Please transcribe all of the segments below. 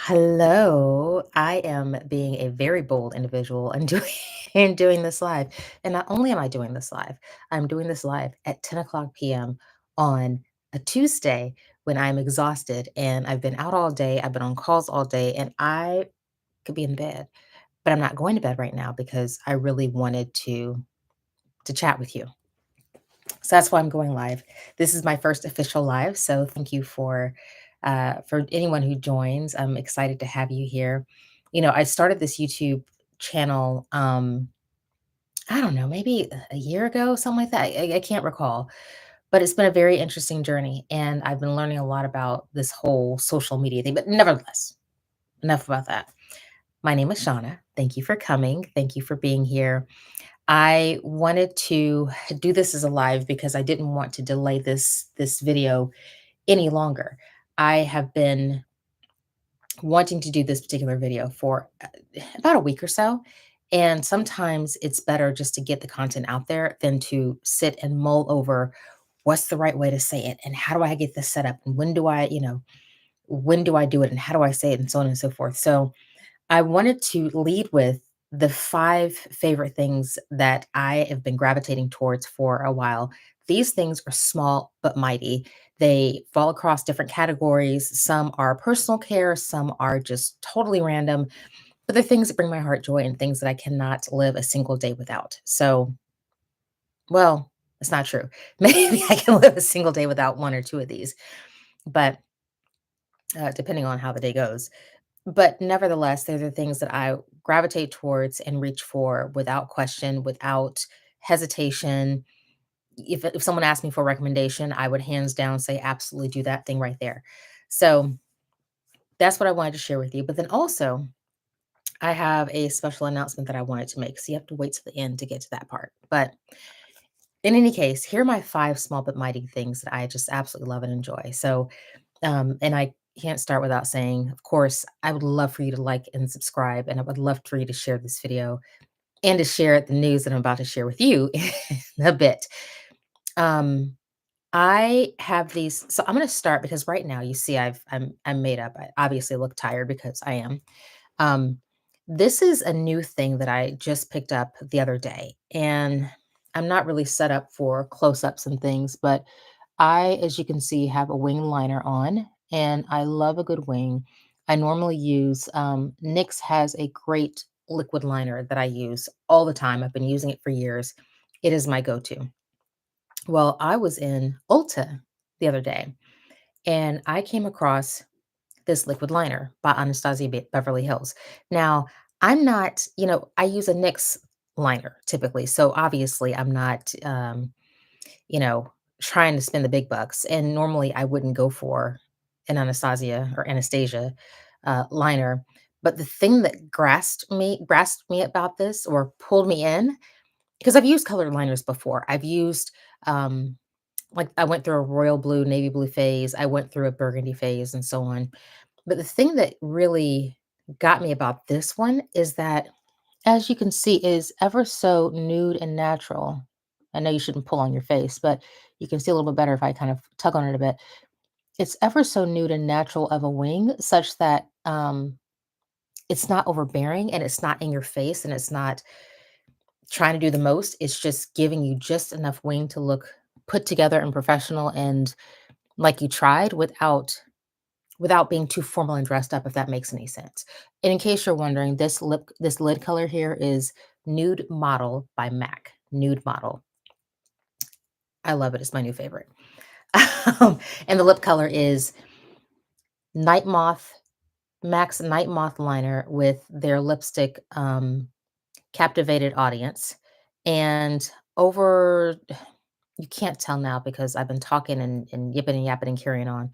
Hello. I am being a very bold individual and doing and doing this live. And not only am I doing this live, I'm doing this live at 10 o'clock p.m. on a Tuesday when I'm exhausted and I've been out all day. I've been on calls all day and I could be in bed, but I'm not going to bed right now because I really wanted to chat with you. So that's why I'm going live. This is my first official live, so thank you for anyone who joins. I'm excited to have you here. I started this YouTube channel. I don't know, maybe a year ago, something like that. I can't recall, but it's been a very interesting journey, and I've been learning a lot about this whole social media thing. But nevertheless, enough about that. My name is Shauna. Thank you for coming. Thank you for being here. I wanted to do this as a live because I didn't want to delay this video any longer. I have been wanting to do this particular video for about a week or so, and sometimes it's better just to get the content out there than to sit and mull over what's the right way to say it and how do I get this set up and when do I do it and how do I say it and so on and so forth. So I wanted to lead with the 5 favorite things that I have been gravitating towards for a while. These things are small but mighty. They fall across different categories. Some are personal care, some are just totally random, but they're things that bring my heart joy and things that I cannot live a single day without. So, well, it's not true. Maybe I can live a single day without 1 or 2 of these, but, depending on how the day goes. But nevertheless, they're the things that I gravitate towards and reach for without question, without hesitation. If someone asked me for a recommendation, I would hands down say, absolutely do that thing right there. So that's what I wanted to share with you. But then also, I have a special announcement that I wanted to make. So you have to wait to the end to get to that part. But in any case, here are my 5 small but mighty things that I just absolutely love and enjoy. So and I can't start without saying, of course, I would love for you to like and subscribe, and I would love for you to share this video and to share the news that I'm about to share with you in a bit. Um, I have these, so I'm going to start because right now you see I'm made up. I obviously look tired because I am. Um, this is a new thing that I just picked up the other day, and I'm not really set up for close-ups and things, but as you can see, have a wing liner on, and I love a good wing. I normally use NYX has a great liquid liner that I use all the time. I've been using it for years. It is my go-to. Well, I was in Ulta the other day, and I came across this liquid liner by Anastasia Beverly Hills. Now, I'm not, I use a NYX liner typically, so obviously I'm not. You know, trying to spend the big bucks. And normally I wouldn't go for an Anastasia liner. But the thing that grasped me about this or pulled me in, because I've used colored liners before. I've used like I went through a royal blue, navy blue phase, I went through a burgundy phase and so on. But the thing that really got me about this one is that, as you can see, is ever so nude and natural. I know you shouldn't pull on your face, but you can see a little bit better if I kind of tug on it a bit. It's ever so nude and natural of a wing, such that it's not overbearing and it's not in your face and it's not trying to do the most. It's just giving you just enough wing to look put together and professional and like you tried without being too formal and dressed up, if that makes any sense. And in case you're wondering, this lid color here is Nude Model by MAC. Nude Model. I love it. It's my new favorite. And the lip color is Night Moth, MAC's Night Moth liner with their lipstick Captivated Audience. And over, you can't tell now because I've been talking and yipping and yapping and carrying on,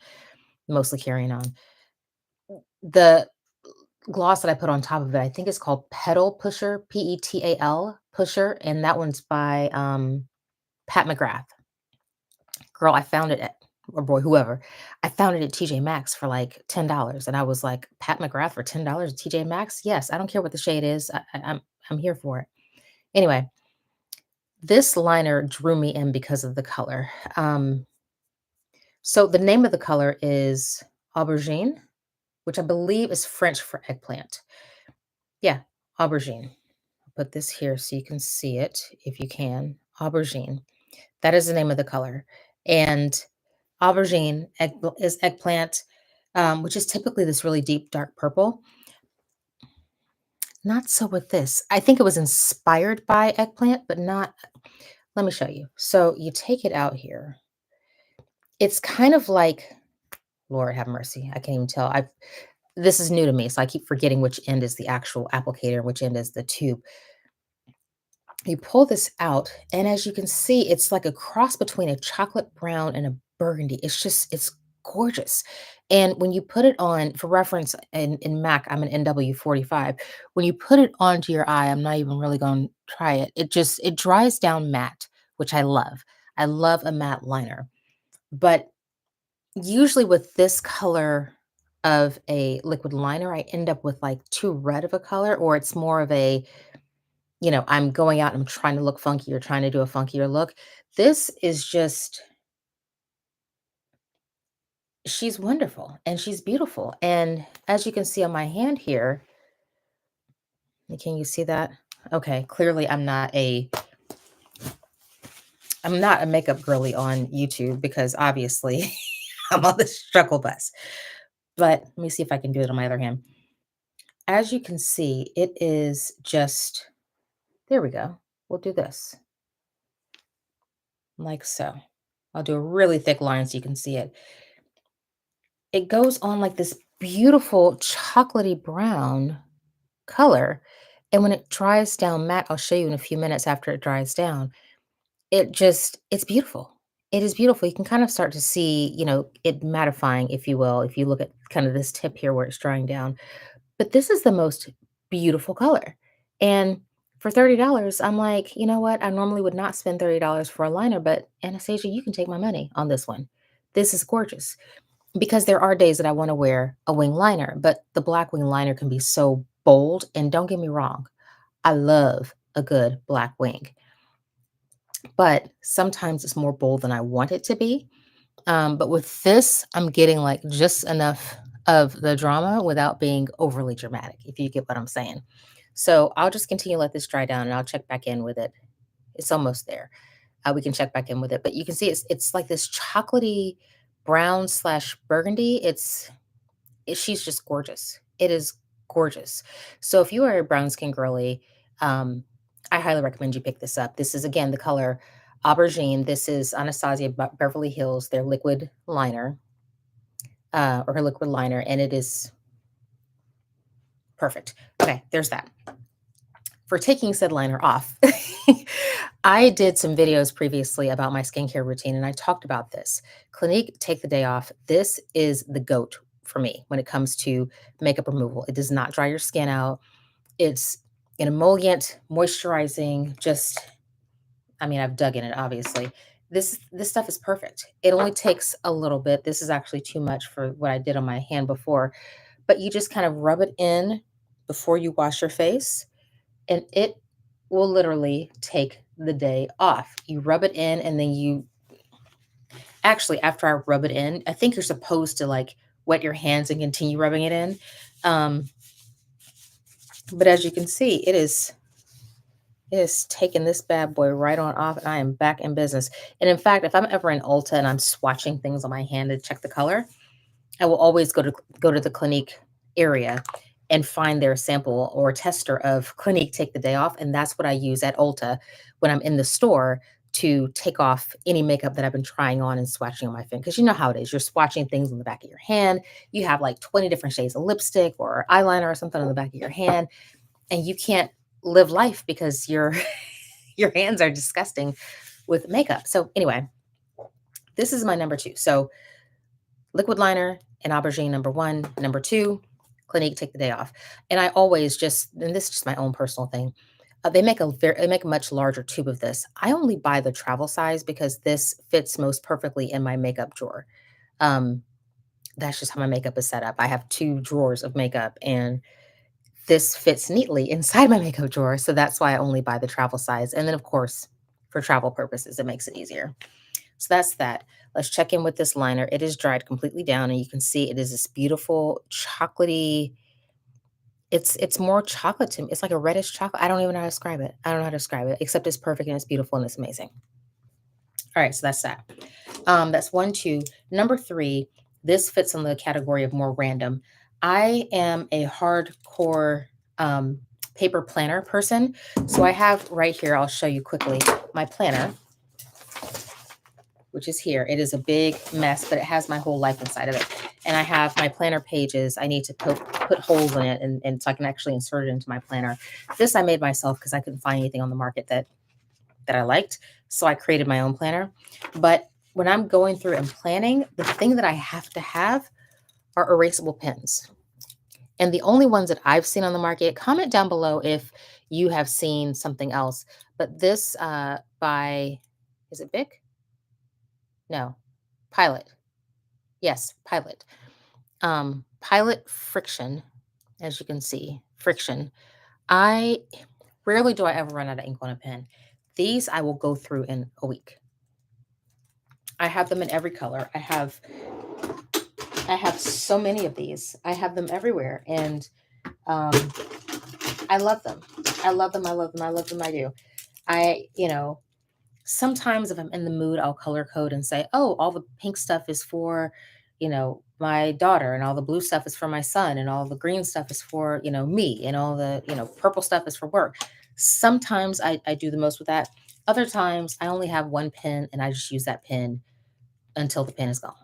mostly carrying on. The gloss that I put on top of it, I think it's called Petal Pusher, Petal Pusher, and that one's by Pat McGrath. Girl, I found it at, or boy, whoever, I found it at TJ Maxx for like $10, and I was like, Pat McGrath for $10 at TJ Maxx? Yes, I don't care what the shade is. I'm here for it. Anyway, this liner drew me in because of the color. So the name of the color is Aubergine, which I believe is French for eggplant. Yeah, aubergine. Put this here so you can see it if you can. Aubergine. That is the name of the color. And aubergine is eggplant, which is typically this really deep, dark purple. Not so with this. I think it was inspired by eggplant, but not. Let me show you. So you take it out here. It's kind of like, Lord have mercy. I can't even tell. This is new to me, so I keep forgetting which end is the actual applicator and which end is the tube. You pull this out, and as you can see, it's like a cross between a chocolate brown and a burgundy. It's gorgeous. And when you put it on, for reference, in MAC, I'm an NW45. When you put it onto your eye, I'm not even really going to try it. It dries down matte, which I love. I love a matte liner. But usually with this color of a liquid liner, I end up with like too red of a color, or it's more of a, I'm going out and I'm trying to look funky or trying to do a funkier look. This is just, she's wonderful and she's beautiful. And as you can see on my hand here, can you see that? Okay, clearly I'm not a makeup girly on YouTube because obviously I'm on the struggle bus. But let me see if I can do it on my other hand. As you can see, it is just, there we go. We'll do this like so. I'll do a really thick line so you can see it. It goes on like this beautiful chocolatey brown color. And when it dries down matte, I'll show you in a few minutes after it dries down. It's beautiful. It is beautiful. You can kind of start to see, it mattifying, if you will, if you look at kind of this tip here where it's drying down. But this is the most beautiful color. And for $30, I'm like, you know what? I normally would not spend $30 for a liner, but Anastasia, you can take my money on this one. This is gorgeous because there are days that I want to wear a wing liner, but the black wing liner can be so bold. And don't get me wrong, I love a good black wing, but sometimes it's more bold than I want it to be. But with this, I'm getting like just enough of the drama without being overly dramatic, if you get what I'm saying. So I'll just continue to let this dry down and I'll check back in with it. It's almost there. We can check back in with it. But you can see it's like this chocolatey brown slash burgundy. She's just gorgeous. It is gorgeous. So if you are a brown skin girly, um, I highly recommend you pick this up. This is again the color aubergine. This is Anastasia Beverly Hills, their liquid liner, or her liquid liner, and it is perfect. Okay, there's that. For taking said liner off, I did some videos previously about my skincare routine, and I talked about this. Clinique Take the Day Off. This is the GOAT for me when it comes to makeup removal. It does not dry your skin out. It's an emollient, moisturizing, just, I mean, I've dug in it, obviously. This stuff is perfect. It only takes a little bit. This is actually too much for what I did on my hand before, but you just kind of rub it in before you wash your face, and it will literally take the day off. You rub it in, and then actually, after I rub it in, I think you're supposed to like wet your hands and continue rubbing it in. Um, but as you can see, it is taking this bad boy right on off, and I am back in business. And in fact, if I'm ever in Ulta and I'm swatching things on my hand to check the color, I will always go to the Clinique area and find their sample or tester of Clinique Take the Day Off, and that's what I use at Ulta when I'm in the store to take off any makeup that I've been trying on and swatching on my finger. Because you know how it is. You're swatching things on the back of your hand. You have like 20 different shades of lipstick or eyeliner or something on the back of your hand, and you can't live life because your your hands are disgusting with makeup. So anyway, this is my number 2. So liquid liner and aubergine, number 1. Number 2, Clinique Take the Day Off. And I always just, and this is just my own personal thing, they make a much larger tube of this. I only buy the travel size because this fits most perfectly in my makeup drawer. Um, that's just how my makeup is set up. I have 2 drawers of makeup, and this fits neatly inside my makeup drawer. So that's why I only buy the travel size. And then, of course, for travel purposes, it makes it easier. So that's that. Let's check in with this liner. It is dried completely down, and you can see it is this beautiful chocolatey. It's more chocolate to me. It's like a reddish chocolate. I don't even know how to describe it. I don't know how to describe it, except it's perfect and it's beautiful and it's amazing. All right, so that's that. That's one, two. Number three, this fits in the category of more random. I am a hardcore um, paper planner person. So I have right here, I'll show you quickly my planner, which is here. It is a big mess, but it has my whole life inside of it. And I have my planner pages. I need to put holes in it and so I can actually insert it into my planner. This I made myself because I couldn't find anything on the market that I liked. So I created my own planner. But when I'm going through and planning, the thing that I have to have are erasable pens. And the only ones that I've seen on the market, comment down below if you have seen something else. But this by, is it Bic? No, Pilot. Yes, Pilot. Pilot Friction, as you can see, Friction. I rarely do I ever run out of ink on a pen. These I will go through in a week. I have them in every color. I have so many of these. I have them everywhere, and um, I love them. I love them. I love them. I love them. I do. Sometimes if I'm in the mood, I'll color code and say, oh, all the pink stuff is for, my daughter, and all the blue stuff is for my son, and all the green stuff is for, me, and all the, purple stuff is for work. Sometimes I do the most with that. Other times I only have one pen and I just use that pen until the pen is gone.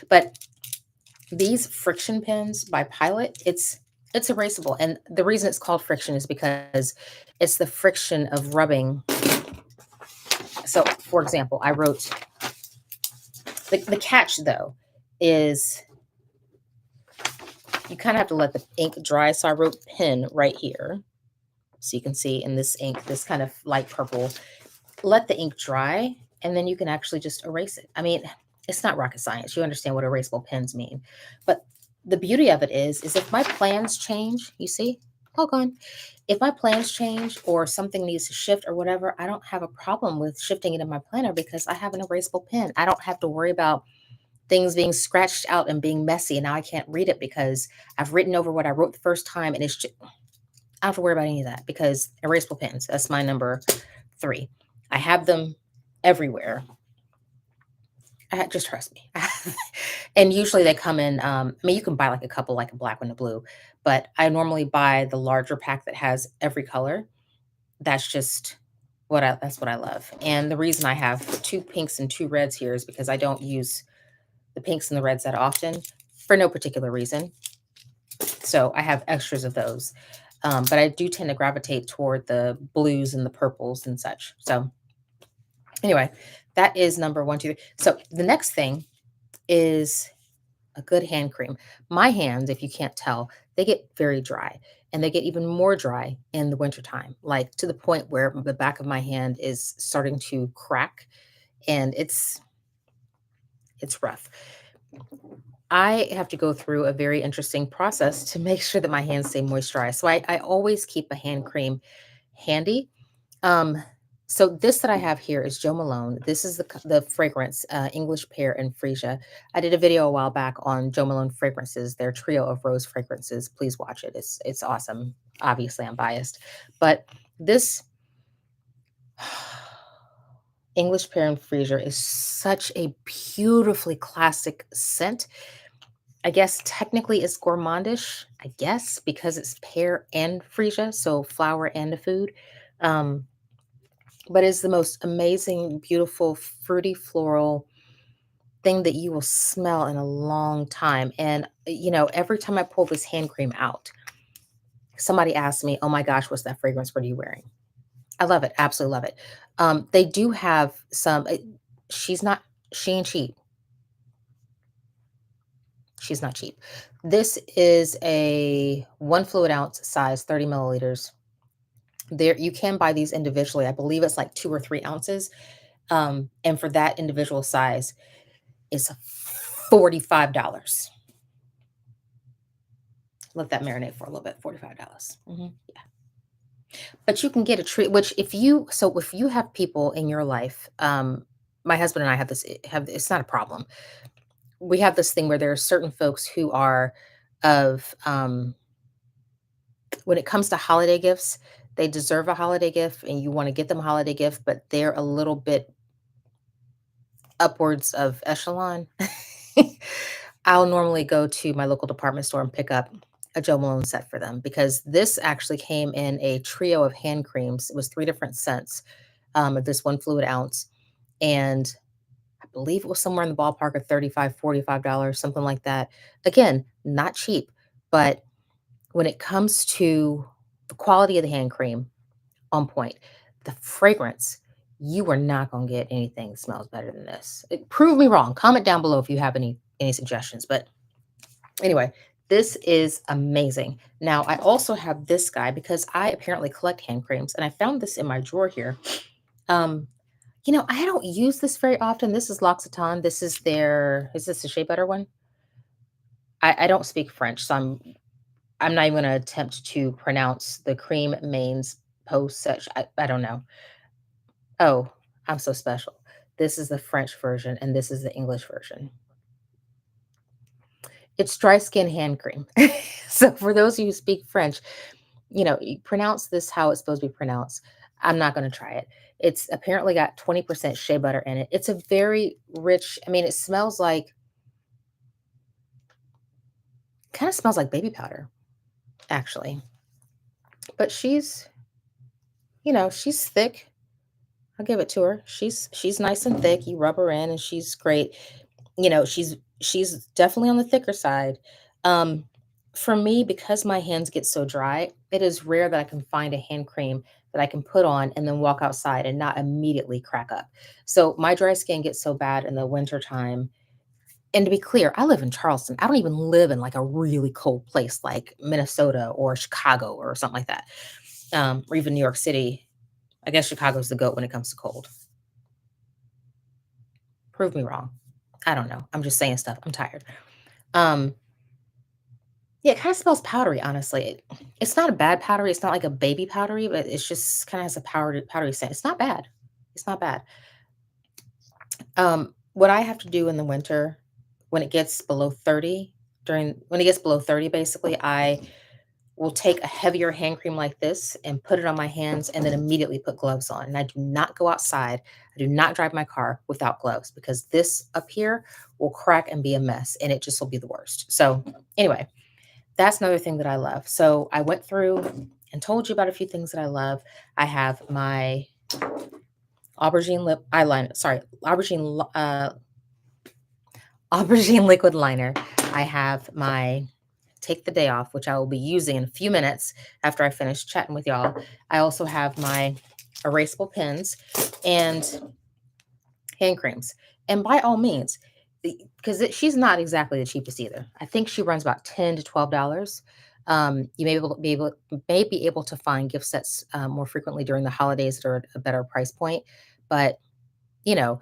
But these friction pens by Pilot, it's erasable. And the reason it's called friction is because it's the friction of rubbing. So, for example, I wrote the catch though is you kind of have to let the ink dry. So I wrote pen right here. So you can see in this ink, this kind of light purple, let the ink dry, and then you can actually just erase it. I mean, it's not rocket science. You understand what erasable pens mean. But the beauty of it is if my plans change, you see, all gone. If my plans change or something needs to shift or whatever, I don't have a problem with shifting it in my planner because I have an erasable pen. I don't have to worry about things being scratched out and being messy. And now I can't read it because I've written over what I wrote the first time. And it's just, I don't have to worry about any of that because erasable pens, that's my number three. I have them everywhere. Just trust me. And usually they come in, you can buy like a couple, like a black one, a blue, but I normally buy the larger pack that has every color. That's just that's what I love. And the reason I have two pinks and two reds here is because I don't use the pinks and the reds that often for no particular reason. So I have extras of those. But I do tend to gravitate toward the blues and the purples and such. So anyway, that is number one, two, three. So the next thing is a good hand cream. My hands, if you can't tell, they get very dry and they get even more dry in the wintertime, like to the point where the back of my hand is starting to crack and it's rough. I have to go through a very interesting process to make sure that my hands stay moisturized. So I always keep a hand cream handy. Um, so this that I have here is Joe Malone. This is the fragrance, English Pear and Freesia. I did a video a while back on Joe Malone fragrances, their trio of rose fragrances. Please watch it. It's awesome. Obviously, I'm biased, but this English Pear and Freesia is such a beautifully classic scent. I guess technically it's gourmandish, I guess, because it's pear and freesia, so flower and a food. Um, but it's the most amazing, beautiful, fruity, floral thing that you will smell in a long time. And, every time I pull this hand cream out, somebody asks me, oh my gosh, what's that fragrance? What are you wearing? I love it. Absolutely love it. They do have some, she's not, she ain't cheap. She's not cheap. This is a 1 fluid ounce size, 30 milliliters. There, you can buy these individually. I believe it's like 2 or 3 ounces. And for that individual size, it's $45. Let that marinate for a little bit. $45. Yeah. But you can get a treat, which if you have people in your life, my husband and I have it's not a problem. We have this thing where there are certain folks who are of when it comes to holiday gifts, they deserve a holiday gift and you want to get them a holiday gift, but they're a little bit upwards of echelon. I'll normally go to my local department store and pick up a Joe Malone set for them because this actually came in a trio of hand creams. It was three different scents of this one fluid ounce. And I believe it was somewhere in the ballpark of $35, $45, something like that. Again, not cheap, but when it comes to the quality of the hand cream, on point. The fragrance, you are not gonna get anything that smells better than this. Prove me wrong. Comment down below if you have any suggestions. But anyway, this is amazing. Now, I also have this guy because I apparently collect hand creams, and I found this in my drawer here. Um, I don't use this very often. This is L'Occitane. This is is this the Shea Butter one? I don't speak French, so I'm not even gonna attempt to pronounce the cream mains post such. I don't know. Oh, I'm so special. This is the French version and this is the English version. It's dry skin hand cream. So for those of you who speak French, you pronounce this how it's supposed to be pronounced. I'm not going to try it. It's apparently got 20% shea butter in it. It's a very rich, I mean, it smells like, kind of smells like baby powder, actually. But she's thick. I'll give it to her. She's nice and thick. You rub her in and she's great. She's definitely on the thicker side. Um, for me, because my hands get so dry, it is rare that I can find a hand cream that I can put on and then walk outside and not immediately crack up. So my dry skin gets so bad in the winter time. And to be clear, I live in Charleston. I don't even live in like a really cold place like Minnesota or Chicago or something like that. Or even New York City. I guess Chicago's the goat when it comes to cold. Prove me wrong. I don't know. I'm just saying stuff. I'm tired. Um, yeah, it kind of smells powdery, honestly. It's not a bad powdery. It's not like a baby powdery, but it's just kind of has a powdery scent. It's not bad. It's not bad. What I have to do in the winter when it gets below 30, when it gets below 30, basically, I will take a heavier hand cream like this and put it on my hands and then immediately put gloves on. And I do not go outside. I do not drive my car without gloves because this up here will crack and be a mess and it just will be the worst. So, anyway, that's another thing that I love. So, I went through and told you about a few things that I love. I have my aubergine lip eyeliner, sorry, aubergine liquid liner. I have my Take the Day Off, which I will be using in a few minutes after I finish chatting with y'all. I also have my erasable pens and hand creams. And by all means, because she's not exactly the cheapest either. I think she runs about $10 to $12. You may be able to find gift sets more frequently during the holidays that are at a better price point. But you know,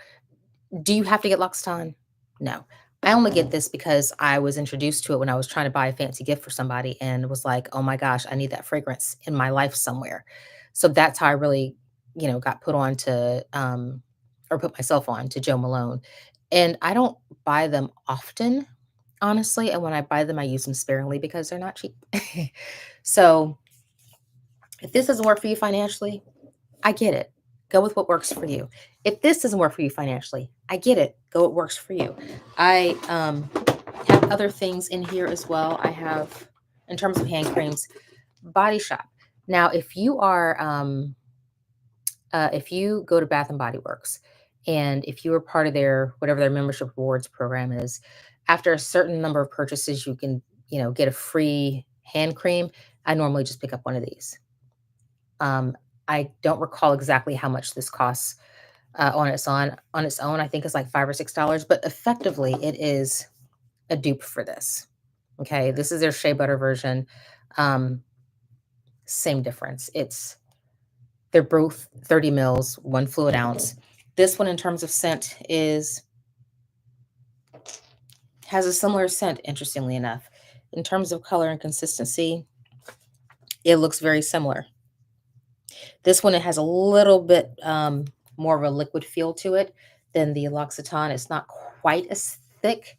do you have to get L'Occitane? No. I only get this because I was introduced to it when I was trying to buy a fancy gift for somebody and was like, "Oh my gosh, I need that fragrance in my life somewhere." So that's how I really, got put on to or put myself on to Joe Malone. And I don't buy them often, honestly, and when I buy them I use them sparingly because they're not cheap. So, if this doesn't work for you financially, I get it. Go with what works for you. If this doesn't work for you financially, I get it. Go what works for you. I have other things in here as well. I have, in terms of hand creams, Body Shop. Now, if you go to Bath and Body Works, and if you are part of their whatever their membership rewards program is, after a certain number of purchases, you can get a free hand cream. I normally just pick up one of these. Um, I don't recall exactly how much this costs on its own. I think it's like $5 or $6, but effectively it is a dupe for this. Okay, this is their shea butter version. Um, Same difference. They're both 30 mils, one fluid ounce. This one, in terms of scent, is has a similar scent. Interestingly enough, in terms of color and consistency, it looks very similar. This one, it has a little bit more of a liquid feel to it. than the L'Occitane. It's not quite as thick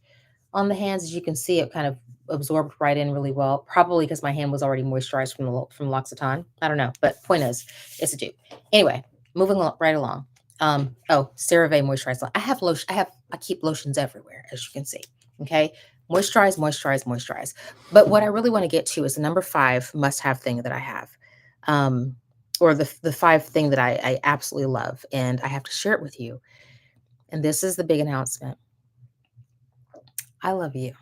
on the hands. As you can see, it kind of absorbed right in really well, probably because my hand was already moisturized from L'Occitane. I don't know, but point is, it's a dupe. Anyway, right along. Oh, CeraVe moisturizer. I have lotion. I keep lotions everywhere, as you can see. Okay, moisturize, moisturize, moisturize. But what I really want to get to is the number 5 must-have thing that I have, um, or the 5 thing that I absolutely love, and I have to share it with you. And this is the big announcement. I love you.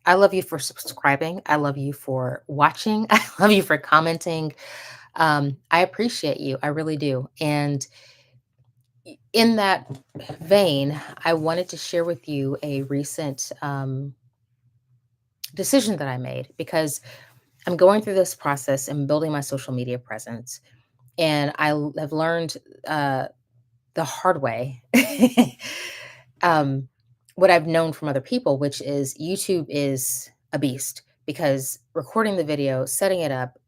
I love you for subscribing. I love you for watching. I love you for commenting. I appreciate you. I really do. And in that vein, I wanted to share with you a recent decision that I made because I'm going through this process and building my social media presence. And have learned the hard way um, what I've known from other people, which is YouTube is a beast because recording the video, setting it up,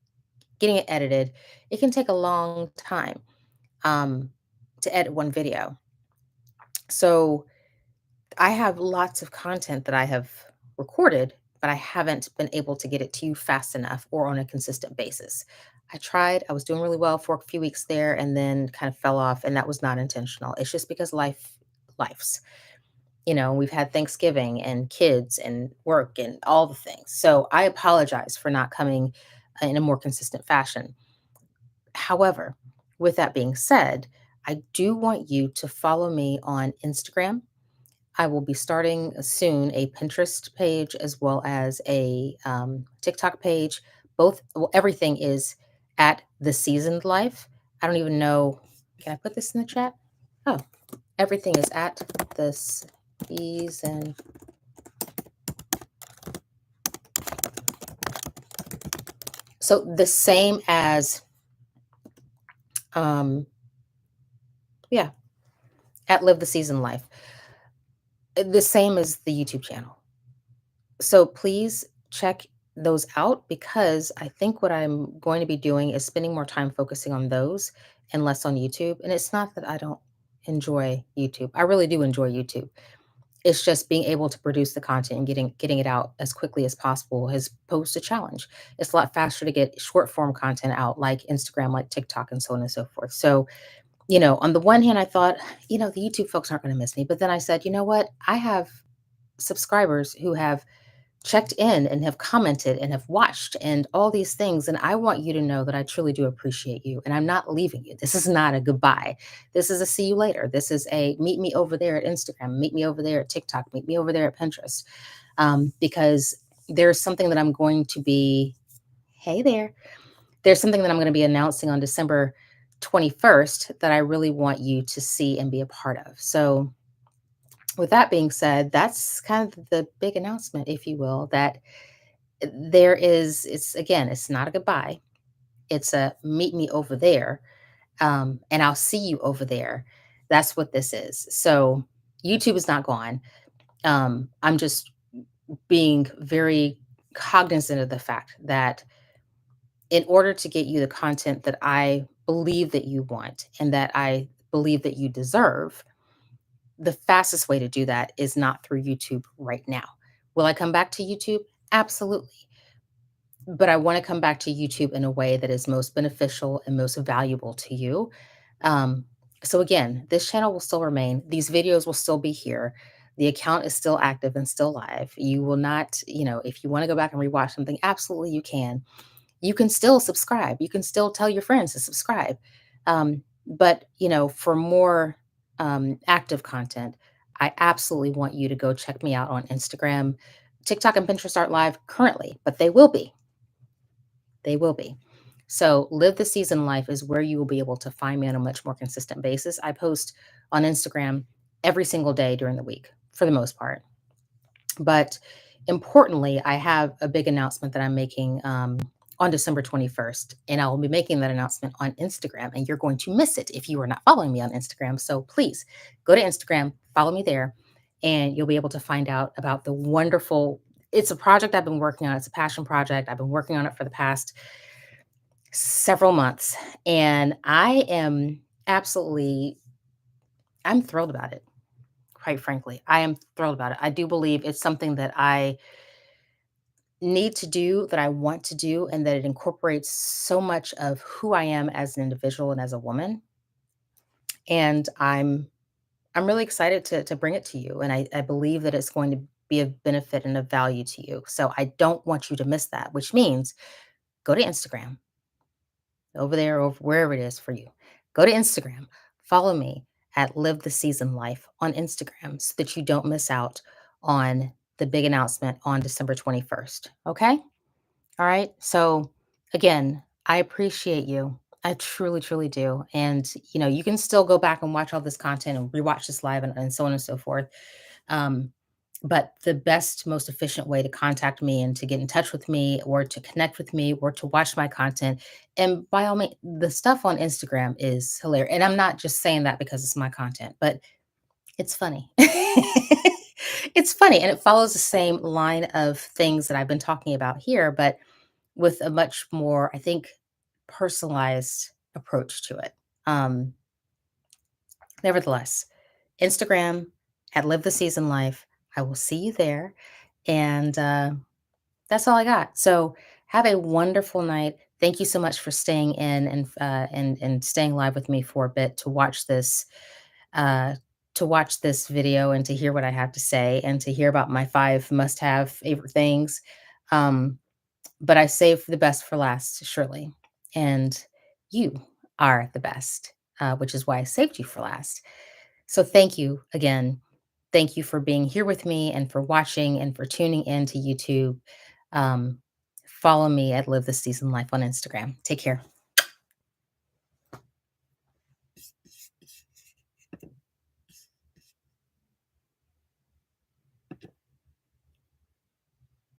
getting it edited, it can take a long time um, to edit one video. So I have lots of content that I have recorded, but I haven't been able to get it to you fast enough or on a consistent basis. I tried, I was doing really well for a few weeks there and then kind of fell off, and that was not intentional. It's just because life's, we've had Thanksgiving and kids and work and all the things. So I apologize for not coming in a more consistent fashion. However, with that being said, I do want you to follow me on Instagram. I will be starting soon a Pinterest page as well as a TikTok page. Everything is at The Seasoned Life. I don't even know. Can I put this in the chat? Oh, everything is at The Season. So the same as, yeah, at Live the Season Life. The same as the YouTube channel. So please check those out because I think what I'm going to be doing is spending more time focusing on those and less on YouTube. And it's not that I don't enjoy YouTube. I really do enjoy YouTube. It's just being able to produce the content and getting it out as quickly as possible has posed a challenge. It's a lot faster to get short form content out like Instagram, like TikTok, and so on and so forth. So, on the one hand, I thought, the YouTube folks aren't going to miss me. But then I said, you know what? I have subscribers who have checked in and have commented and have watched and all these things. And I want you to know that I truly do appreciate you. And I'm not leaving you. This is not a goodbye. This is a see you later. This is a meet me over there at Instagram, meet me over there at TikTok, meet me over there at Pinterest. Because there's something that I'm going to be, hey there, there's something that I'm going to be announcing on December 21st that I really want you to see and be a part of. So, with that being said, that's kind of the big announcement, if you will, that it's not a goodbye. It's a meet me over there, and I'll see you over there. That's what this is. So YouTube is not gone. I'm just being very cognizant of the fact that in order to get you the content that I believe that you want and that I believe that you deserve, the fastest way to do that is not through YouTube right now. Will I come back to YouTube? Absolutely. But I want to come back to YouTube in a way that is most beneficial and most valuable to you. Um, so, again, this channel will still remain, these videos will still be here. The account is still active and still live. You will not, if you want to go back and rewatch something, absolutely you can. You can still subscribe. You can still tell your friends to subscribe. But, for more active content, I absolutely want you to go check me out on Instagram. TikTok and Pinterest aren't live currently, but they will be. They will be. So, Live the Season Life is where you will be able to find me on a much more consistent basis. I post on Instagram every single day during the week for the most part. But importantly, I have a big announcement that I'm making on December 21st, and I will be making that announcement on Instagram, and you're going to miss it if you are not following me on Instagram. So please go to Instagram, follow me there, and you'll be able to find out about the wonderful. It's a project I've been working on. It's a passion project. I've been working on it for the past several months, and I am absolutely I'm thrilled about it, quite frankly. I am thrilled about it. I do believe it's something that I need to do, that I want to do, and that it incorporates so much of who I am as an individual and as a woman. And I'm really excited to bring it to you. And I believe that it's going to be of benefit and of value to you. So I don't want you to miss that, which means go to Instagram, over there, or wherever it is for you. Go to Instagram, follow me at Live the Season Life on Instagram so that you don't miss out on the big announcement on December 21st. Okay? All right. So again, I appreciate you. I truly, truly do. And you can still go back and watch all this content and rewatch this live and so on and so forth. Um, but the best, most efficient way to contact me and to get in touch with me or to connect with me or to watch my content, and by all means, the stuff on Instagram is hilarious. And I'm not just saying that because it's my content, but it's funny. It's funny. And it follows the same line of things that I've been talking about here, but with a much more, I think, personalized approach to it. Um, Nevertheless, Instagram at Live the Season Life. I will see you there. And that's all I got. So have a wonderful night. Thank you so much for staying in and staying live with me for a bit uh, to watch this video and to hear what I have to say and to hear about my 5 must-have favorite things. Um, but I saved the best for last, surely. And you are the best, which is why I saved you for last. So thank you again. Thank you for being here with me and for watching and for tuning in to YouTube. Um, Follow me at Live the Season Life on Instagram. Take care.